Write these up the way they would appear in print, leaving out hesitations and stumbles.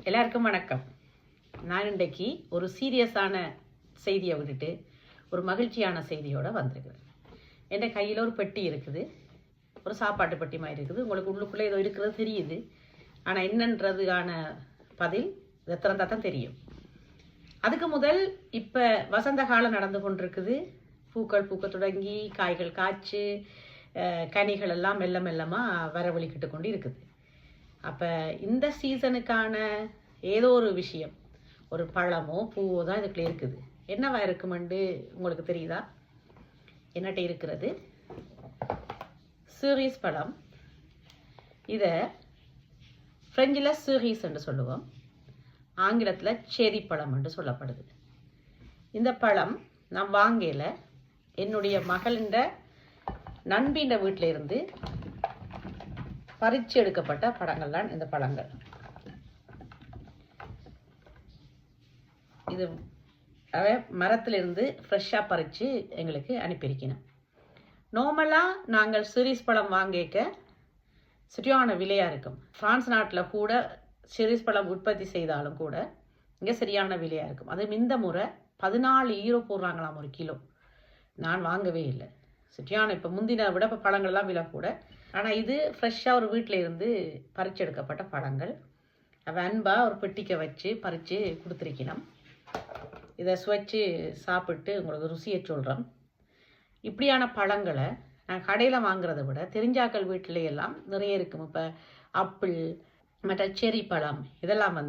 எல்லாருக்கும் வணக்கம். நான் இன்றைக்கு ஒரு சீரியஸான செய்தியை விட்டுட்டு ஒரு மகிழ்ச்சியான செய்தியோடு வந்திருக்கிறேன். என் கையில் ஒரு பெட்டி இருக்குது, ஒரு சாப்பாட்டு பெட்டி மாதிரி இருக்குது. உங்களுக்கு உள்ளுக்குள்ளே ஏதோ இருக்கிறது தெரியுது, ஆனால் என்னன்றதுக்கான பதில் இதை திறந்தால் தான் தெரியும். அதுக்கு முதல் இப்போ வசந்த காலம் நடந்து கொண்டிருக்குது. பூக்கள் பூக்க தொடங்கி காய்கள் காய்ச்சி கனிகள் எல்லாம் மெல்ல மெல்லமாக வரவழிக்கிட்டு கொண்டு இருக்குது. அப்போ இந்த சீசனுக்கான ஏதோ ஒரு விஷயம், ஒரு பழமோ பூவோ தான் இதுக்குள்ளே இருக்குது. என்னவா இருக்குமெண்டு உங்களுக்கு தெரியுதா? என்னட்ட இருக்கிறது சீரீஸ் பழம். இதை ஃப்ரெஞ்சில் சீரீஸ் என்று சொல்லுவோம், ஆங்கிலத்தில் செரி பழம் என்று சொல்லப்படுது. இந்த பழம் நான் வாங்கல, என்னுடைய மகளின் நண்பின் வீட்டில் இருந்து பறிச்சு எடுக்கப்பட்ட பழங்கள் தான் இந்த பழங்கள். இது மரத்திலிருந்து ஃப்ரெஷ்ஷாக பறித்து எங்களுக்கு அனுப்பியிருக்கணும். நார்மலாக நாங்கள் சீரீஸ் பழம் வாங்கிக்க சரியான விலையாக இருக்கும். பிரான்ஸ் நாட்டில் கூட சீரீஸ் பழம் உற்பத்தி செய்தாலும் கூட இங்கே சரியான விலையாக இருக்கும். அது இந்த முறை 14 யூரோ போடுறாங்களாம் ஒரு கிலோ. நான் வாங்கவே இல்லை. சரியான இப்போ முந்தின விட இப்போ பழங்கள்லாம் விலை கூட. ஆனால் இது ஃப்ரெஷ்ஷாக ஒரு வீட்டில் இருந்து பறிச்சு எடுக்கப்பட்ட பழங்கள். அன்பாக ஒரு பெட்டிக்க வச்சு பறித்து கொடுத்துருக்கணும். இதை சுவைச்சு சாப்பிட்டு உங்களுக்கு ருசியை சொல்கிறோம். இப்படியான பழங்களை நான் கடையில் வாங்குறத விட தெரிஞ்சாக்கள் வீட்டிலையெல்லாம் நிறைய இருக்கும். இப்போ ஆப்பிள் மற்ற செரி பழம் இதெல்லாம்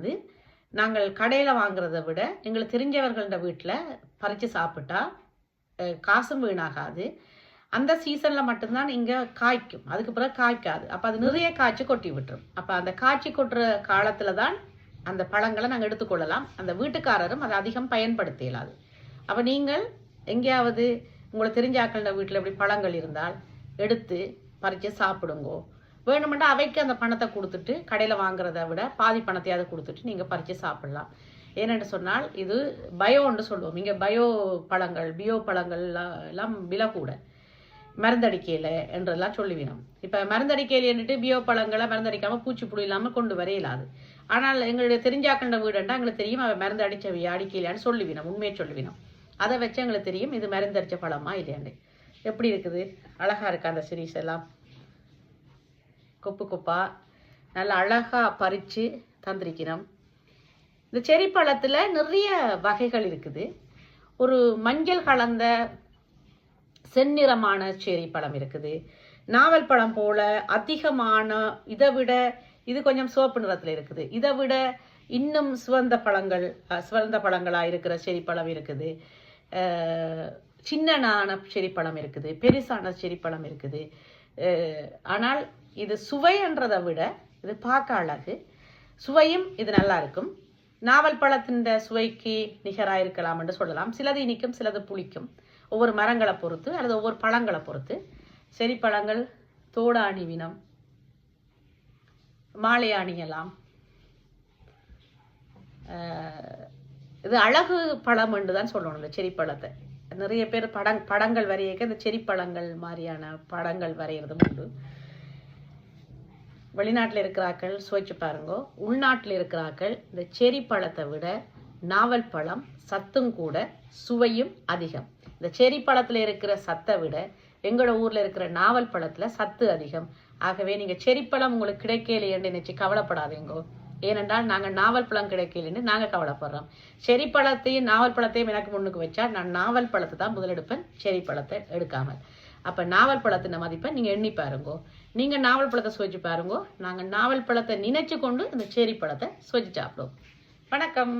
நாங்கள் கடையில் வாங்குறத விட எங்களுக்கு தெரிஞ்சவர்கள்ட வீட்டில் பறித்து சாப்பிட்டா காசும் வீணாகாது. அந்த சீசனில் மட்டும்தான் இங்கே காய்க்கும், அதுக்கு பிறகு காய்க்காது. அப்போ அது நிறைய காய்ச்சி கொட்டி விட்டுரும். அப்போ அந்த காய்ச்சி கொட்டுற காலத்தில் தான் அந்த பழங்களை நாங்கள் எடுத்துக்கொள்ளலாம். அந்த வீட்டுக்காரரும் அதை அதிகம் பயன்படுத்த இயலாது. அப்போ நீங்கள் எங்கேயாவது உங்களுக்கு தெரிஞ்சாக்கள வீட்டில் இப்படி பழங்கள் இருந்தால் எடுத்து பறித்து சாப்பிடுங்கோ. வேணுமெண்டா அவைக்கு அந்த பணத்தை கொடுத்துட்டு கடையில் வாங்குறத விட பாதி பணத்தையாவது கொடுத்துட்டு நீங்கள் பறித்து சாப்பிடலாம். ஏனென்று சொன்னால் இது பயோன்னு சொல்லுவோம். இங்கே பயோ பழங்கள் பியோ பழங்கள் எல்லாம் விலை கூட, மருந்தடிக்கையில் என்றெல்லாம் சொல்லுவினோம். இப்போ மருந்தடிக்கையில் என்னட்டு பியோ பழங்களை மருந்தடிக்காமல் பூச்சிப்புழு இல்லாமல் கொண்டு வர இயலாது. ஆனால் எங்களுடைய தெரிஞ்சாக்கண்ட வீடுண்டா எங்களுக்கு தெரியும் அவன் மருந்து அடித்தவை அடிக்கலையான்னு சொல்லுவினோம், உண்மையை சொல்லுவினோம். அதை வச்சு எங்களுக்கு தெரியும் இது மருந்தடித்த பழமா இல்லையாண்டு. எப்படி இருக்குது, அழகாக இருக்கா அந்த சீரீஸ் எல்லாம். கொப்பு கொப்பா நல்லா அழகாக பறித்து தந்திருக்கிறோம். இந்த செரி பழத்தில் நிறைய வகைகள் இருக்குது. ஒரு மஞ்சள் கலந்த செந்நிறமான செரி பழம் இருக்குது. நாவல் பழம் போல அதிகமான, இதை விட இது கொஞ்சம் சிவப்பு நிறத்தில் இருக்குது. இதை விட இன்னும் சிவந்த பழங்களாக இருக்கிற செரி பழம் இருக்குது. சின்னனான செரி பழம் இருக்குது, பெருசான செரி பழம் இருக்குது. ஆனால் இது சுவைன்றதை விட இது பார்க்க அழகு, சுவையும் இது நல்லா இருக்கும். நாவல் பழத்தின் சுவைக்கு நிகராக இருக்கலாம் என்று சொல்லலாம். சிலது இனிக்கும், சிலது புளிக்கும், ஒவ்வொரு மரங்களை பொறுத்து அல்லது ஒவ்வொரு பழங்களை பொறுத்து. செரி பழங்கள் தோடு அணிவினம், மாலை அணியலாம். இது அழகு பழம் என்று தான் சொல்லணும் இந்த செரி பழத்தை. நிறைய பேர் படங்கள் வரையக்க இந்த செரி பழங்கள் மாதிரியான படங்கள் வரைகிறதும் உண்டு. வெளிநாட்டில் இருக்கிறார்கள் சுவைச்சு பாருங்க. உள்நாட்டில் இருக்கிறார்கள் இந்த செரி பழத்தை விட நாவல் பழம் சத்தும் கூட சுவையும் அதிகம். இந்த செரி பழத்தில் இருக்கிற சத்தை விட எங்களோட ஊரில் இருக்கிற நாவல் பழத்தில் சத்து அதிகம். ஆகவே நீங்கள் செரி பழம் உங்களுக்கு கிடைக்கலையேன்னு நினைச்சு கவலைப்படாதீங்கோ. ஏனென்றால் நாங்கள் நாவல் பழம் கிடைக்கலன்னு நாங்கள் கவலைப்படுறோம். செரி பழத்தையும் நாவல் பழத்தையும் எனக்கு முன்னுக்கு வச்சா நான் நாவல் பழத்தை தான் முதலெடுப்பேன், செரி பழத்தை எடுக்காமல். அப்போ நாவல் பழத்தின மதிப்பை நீங்கள் எண்ணி பாருங்கோ. நீங்கள் நாவல் பழத்தை சுவைச்சு பாருங்கோ. நாங்கள் நாவல் பழத்தை நினைச்சு கொண்டு இந்த செரி பழத்தை சுவைச்சு சாப்பிடுவோம். வணக்கம்.